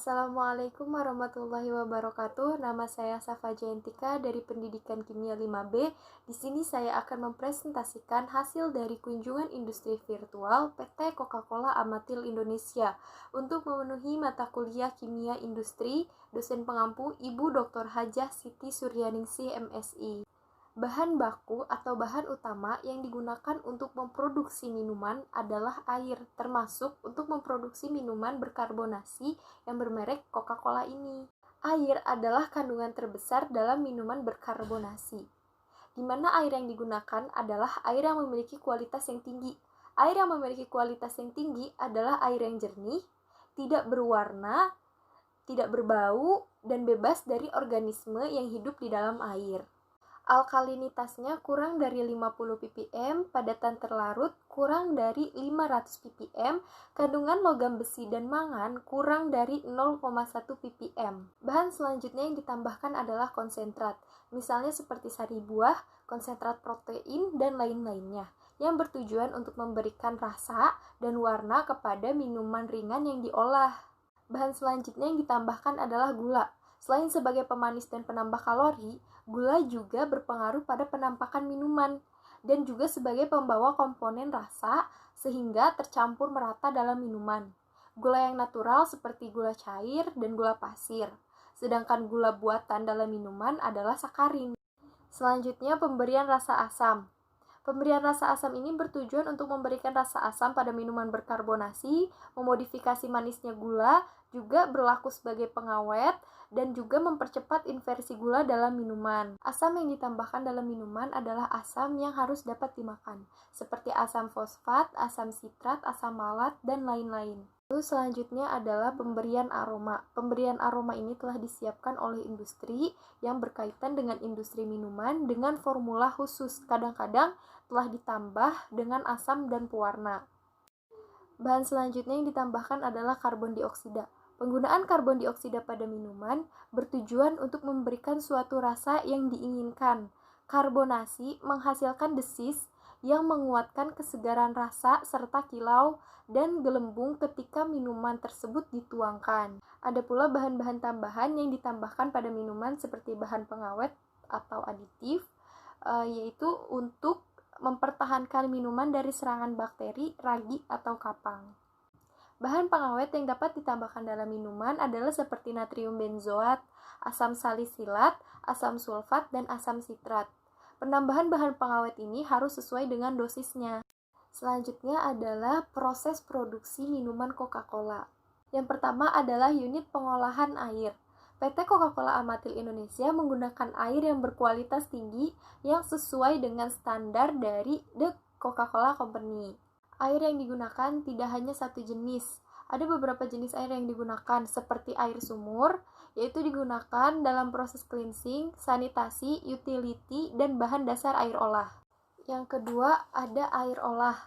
Assalamualaikum warahmatullahi wabarakatuh. Nama saya Safa Jayantika dari Pendidikan Kimia 5B. Di sini saya akan mempresentasikan hasil dari kunjungan industri virtual PT Coca-Cola Amatil Indonesia untuk memenuhi mata kuliah Kimia Industri. Dosen pengampu Ibu Dr. Hajah Siti Suryaningsih MSI. Bahan baku atau bahan utama yang digunakan untuk memproduksi minuman adalah air, termasuk untuk memproduksi minuman berkarbonasi yang bermerek Coca-Cola ini. Air adalah kandungan terbesar dalam minuman berkarbonasi, di mana air yang digunakan adalah air yang memiliki kualitas yang tinggi. Air yang memiliki kualitas yang tinggi adalah air yang jernih, tidak berwarna, tidak berbau, dan bebas dari organisme yang hidup di dalam air. Alkalinitasnya kurang dari 50 ppm, padatan terlarut kurang dari 500 ppm, kandungan logam besi dan mangan kurang dari 0,1 ppm. Bahan selanjutnya yang ditambahkan adalah konsentrat, misalnya seperti sari buah, konsentrat protein, dan lain-lainnya, yang bertujuan untuk memberikan rasa dan warna kepada minuman ringan yang diolah. Bahan selanjutnya yang ditambahkan adalah gula. Selain sebagai pemanis dan penambah kalori, gula juga berpengaruh pada penampakan minuman dan juga sebagai pembawa komponen rasa sehingga tercampur merata dalam minuman. Gula yang natural seperti gula cair dan gula pasir, sedangkan gula buatan dalam minuman adalah sakarin. Selanjutnya, pemberian rasa asam. Pemberian rasa asam ini bertujuan untuk memberikan rasa asam pada minuman berkarbonasi, memodifikasi manisnya gula, juga berlaku sebagai pengawet, dan juga mempercepat inversi gula dalam minuman. Asam yang ditambahkan dalam minuman adalah asam yang harus dapat dimakan, seperti asam fosfat, asam sitrat, asam malat, dan lain-lain. Lalu selanjutnya adalah pemberian aroma. Pemberian aroma ini telah disiapkan oleh industri yang berkaitan dengan industri minuman dengan formula khusus. Kadang-kadang telah ditambah dengan asam dan pewarna. Bahan selanjutnya yang ditambahkan adalah karbon dioksida. Penggunaan karbon dioksida pada minuman bertujuan untuk memberikan suatu rasa yang diinginkan. Karbonasi menghasilkan desis yang menguatkan kesegaran rasa serta kilau dan gelembung ketika minuman tersebut dituangkan. Ada pula bahan-bahan tambahan yang ditambahkan pada minuman seperti bahan pengawet atau aditif, yaitu untuk mempertahankan minuman dari serangan bakteri, ragi, atau kapang. Bahan pengawet yang dapat ditambahkan dalam minuman adalah seperti natrium benzoat, asam salisilat, asam sulfat, dan asam sitrat. Penambahan bahan pengawet ini harus sesuai dengan dosisnya. Selanjutnya adalah proses produksi minuman Coca-Cola. Yang pertama adalah unit pengolahan air. PT Coca-Cola Amatil Indonesia menggunakan air yang berkualitas tinggi yang sesuai dengan standar dari The Coca-Cola Company. Air yang digunakan tidak hanya satu jenis. Ada beberapa jenis air yang digunakan seperti air sumur, yaitu digunakan dalam proses cleansing, sanitasi, utility, dan bahan dasar air olah. Yang kedua ada air olah.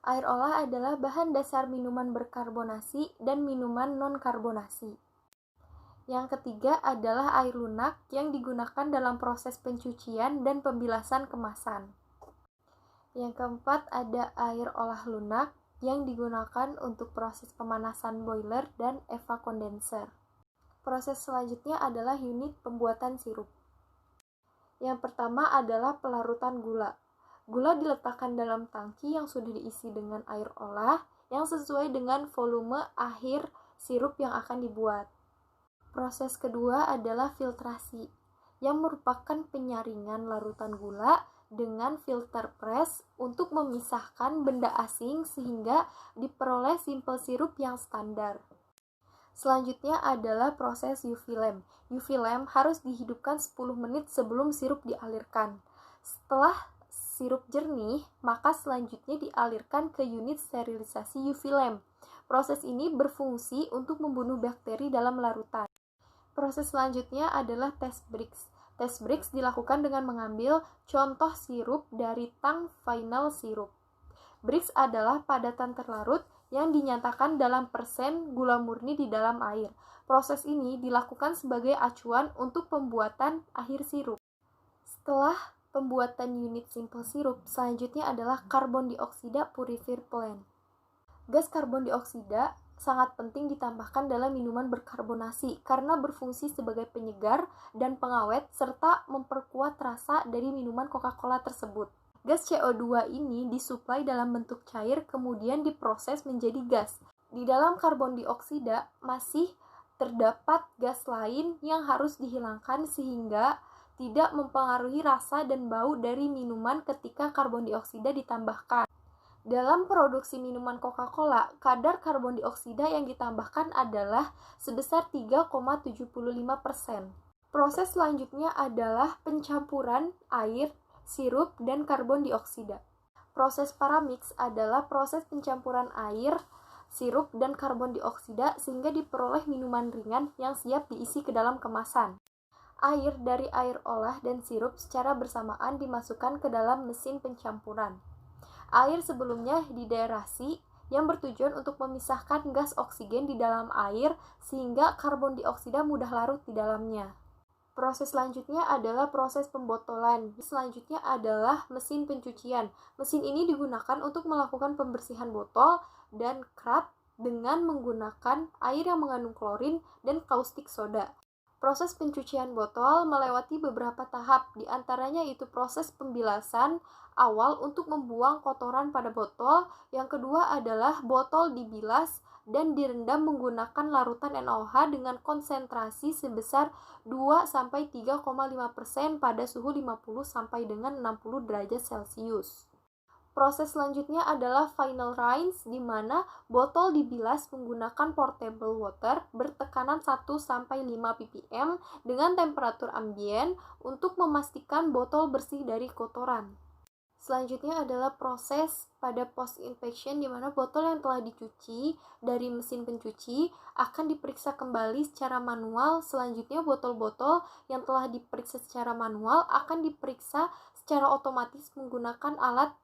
Air olah adalah bahan dasar minuman berkarbonasi dan minuman non-karbonasi. Yang ketiga adalah air lunak yang digunakan dalam proses pencucian dan pembilasan kemasan. Yang keempat ada air olah lunak yang digunakan untuk proses pemanasan boiler dan EVA kondenser. Proses selanjutnya adalah unit pembuatan sirup. Yang pertama adalah pelarutan gula. Gula diletakkan dalam tangki yang sudah diisi dengan air olah yang sesuai dengan volume akhir sirup yang akan dibuat. Proses kedua adalah filtrasi, yang merupakan penyaringan larutan gula dengan filter press untuk memisahkan benda asing sehingga diperoleh simple sirup yang standar. Selanjutnya adalah proses UV lamp. UV lamp harus dihidupkan 10 menit sebelum sirup dialirkan. Setelah sirup jernih, maka selanjutnya dialirkan ke unit sterilisasi UV lamp. Proses ini berfungsi untuk membunuh bakteri dalam larutan. Proses selanjutnya adalah test bricks. Test bricks dilakukan dengan mengambil contoh sirup dari tang final sirup. Bricks adalah padatan terlarut yang dinyatakan dalam persen gula murni di dalam air. Proses ini dilakukan sebagai acuan untuk pembuatan akhir sirup. Setelah pembuatan unit simple sirup, selanjutnya adalah karbon dioksida purifier plant. Gas karbon dioksida sangat penting ditambahkan dalam minuman berkarbonasi karena berfungsi sebagai penyegar dan pengawet serta memperkuat rasa dari minuman Coca-Cola tersebut. Gas CO2 ini disuplai dalam bentuk cair kemudian diproses menjadi gas. Di dalam karbon dioksida masih terdapat gas lain yang harus dihilangkan sehingga tidak mempengaruhi rasa dan bau dari minuman ketika karbon dioksida ditambahkan. Dalam produksi minuman Coca-Cola, kadar karbon dioksida yang ditambahkan adalah sebesar 3,75%. Proses selanjutnya adalah pencampuran air, sirup, dan karbon dioksida. Proses paramix adalah proses pencampuran air, sirup, dan karbon dioksida sehingga diperoleh minuman ringan yang siap diisi ke dalam kemasan. Air dari air olah dan sirup secara bersamaan dimasukkan ke dalam mesin pencampuran. Air sebelumnya dideaerasi yang bertujuan untuk memisahkan gas oksigen di dalam air sehingga karbon dioksida mudah larut di dalamnya. Proses selanjutnya adalah proses pembotolan. Selanjutnya adalah mesin pencucian. Mesin ini digunakan untuk melakukan pembersihan botol dan krat dengan menggunakan air yang mengandung klorin dan kaustik soda. Proses pencucian botol melewati beberapa tahap, di antaranya itu proses pembilasan awal untuk membuang kotoran pada botol, yang kedua adalah botol dibilas dan direndam menggunakan larutan NaOH dengan konsentrasi sebesar 2-3,5% pada suhu 50 sampai dengan 60 derajat Celcius. Proses selanjutnya adalah final rinse, di mana botol dibilas menggunakan portable water bertekanan 1-5 ppm dengan temperatur ambien untuk memastikan botol bersih dari kotoran. Selanjutnya adalah proses pada post inspection, di mana botol yang telah dicuci dari mesin pencuci akan diperiksa kembali secara manual. Selanjutnya botol-botol yang telah diperiksa secara manual akan diperiksa secara otomatis menggunakan alat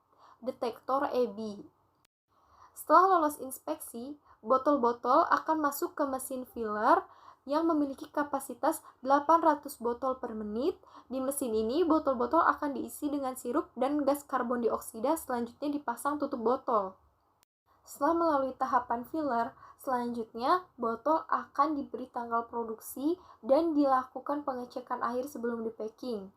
detektor EBI. Setelah lolos inspeksi, botol-botol akan masuk ke mesin filler yang memiliki kapasitas 800 botol per menit. Di mesin ini, botol-botol akan diisi dengan sirup dan gas karbon dioksida, selanjutnya dipasang tutup botol. Setelah melalui tahapan filler, selanjutnya botol akan diberi tanggal produksi dan dilakukan pengecekan akhir sebelum di-packing.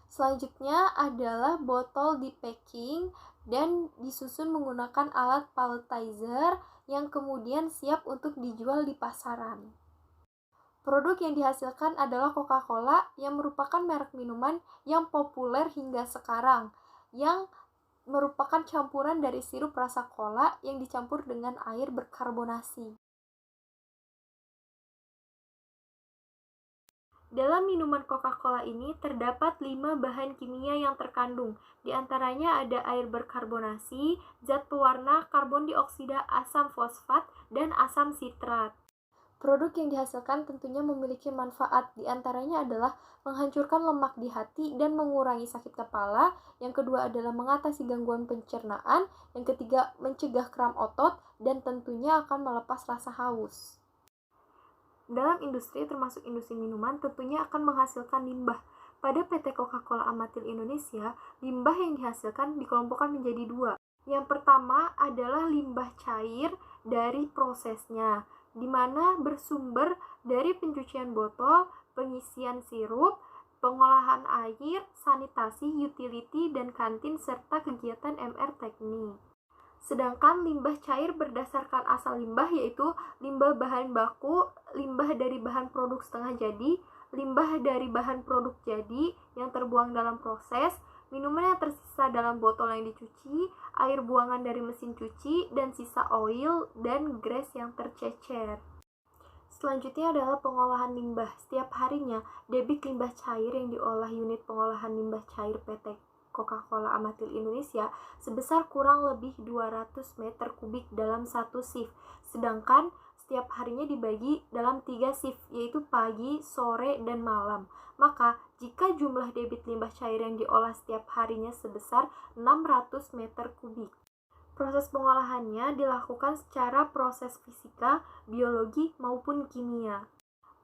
Selanjutnya adalah botol di packing dan disusun menggunakan alat palletizer yang kemudian siap untuk dijual di pasaran. Produk yang dihasilkan adalah Coca-Cola yang merupakan merek minuman yang populer hingga sekarang, yang merupakan campuran dari sirup rasa cola yang dicampur dengan air berkarbonasi. Dalam minuman Coca-Cola ini terdapat 5 bahan kimia yang terkandung. Di antaranya ada air berkarbonasi, zat pewarna, karbon dioksida, asam fosfat, dan asam sitrat. Produk yang dihasilkan tentunya memiliki manfaat, di antaranya adalah menghancurkan lemak di hati dan mengurangi sakit kepala. Yang kedua adalah mengatasi gangguan pencernaan. Yang ketiga, mencegah kram otot, dan tentunya akan melepas rasa haus. Dalam industri, termasuk industri minuman, tentunya akan menghasilkan limbah. Pada PT Coca-Cola Amatil Indonesia, limbah yang dihasilkan dikelompokkan menjadi 2. Yang pertama adalah limbah cair dari prosesnya, di mana bersumber dari pencucian botol, pengisian sirup, pengolahan air, sanitasi, utility, dan kantin, serta kegiatan MR teknik. Sedangkan limbah cair berdasarkan asal limbah, yaitu limbah bahan baku, limbah dari bahan produk setengah jadi, limbah dari bahan produk jadi yang terbuang dalam proses, minuman yang tersisa dalam botol yang dicuci, air buangan dari mesin cuci, dan sisa oil dan grease yang tercecer. Selanjutnya adalah pengolahan limbah. Setiap harinya, debit limbah cair yang diolah unit pengolahan limbah cair PT Coca-Cola Amatil Indonesia sebesar kurang lebih 200 meter kubik dalam satu shift. Sedangkan setiap harinya dibagi dalam 3 shift, yaitu pagi, sore, dan malam. Maka, jika jumlah debit limbah cair yang diolah setiap harinya sebesar 600 meter kubik. Proses pengolahannya dilakukan secara proses fisika, biologi, maupun kimia.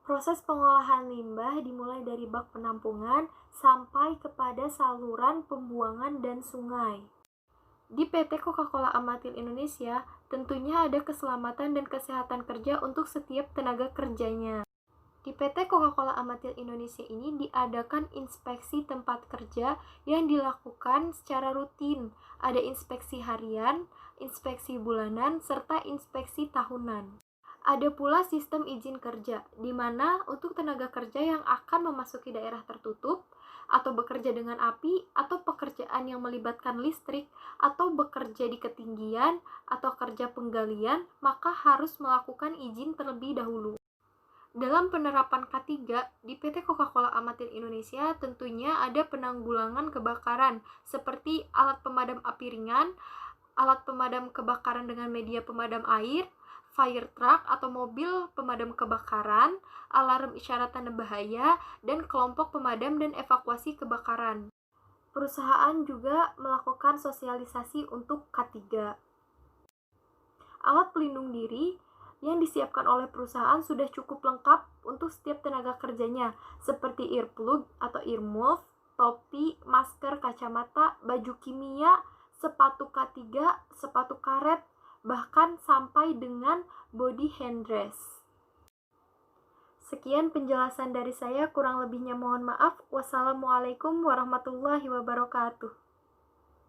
Proses pengolahan limbah dimulai dari bak penampungan sampai kepada saluran pembuangan dan sungai. Di PT Coca-Cola Amatil Indonesia, tentunya ada keselamatan dan kesehatan kerja untuk setiap tenaga kerjanya. Di PT Coca-Cola Amatil Indonesia ini diadakan inspeksi tempat kerja yang dilakukan secara rutin. Ada inspeksi harian, inspeksi bulanan, serta inspeksi tahunan. Ada pula sistem izin kerja, di mana untuk tenaga kerja yang akan memasuki daerah tertutup, atau bekerja dengan api, atau pekerjaan yang melibatkan listrik, atau bekerja di ketinggian, atau kerja penggalian, maka harus melakukan izin terlebih dahulu. Dalam penerapan K3 di PT Coca-Cola Amatil Indonesia tentunya ada penanggulangan kebakaran seperti alat pemadam api ringan, alat pemadam kebakaran dengan media pemadam air, fire truck atau mobil pemadam kebakaran, alarm isyarat tanda bahaya, dan kelompok pemadam dan evakuasi kebakaran. Perusahaan juga melakukan sosialisasi untuk K3. Alat pelindung diri yang disiapkan oleh perusahaan sudah cukup lengkap untuk setiap tenaga kerjanya, seperti earplug atau earmuff, topi, masker, kacamata, baju kimia, sepatu K3, sepatu karet, bahkan sampai dengan body hand dress. Sekian penjelasan dari saya, kurang lebihnya mohon maaf. Wassalamualaikum warahmatullahi wabarakatuh.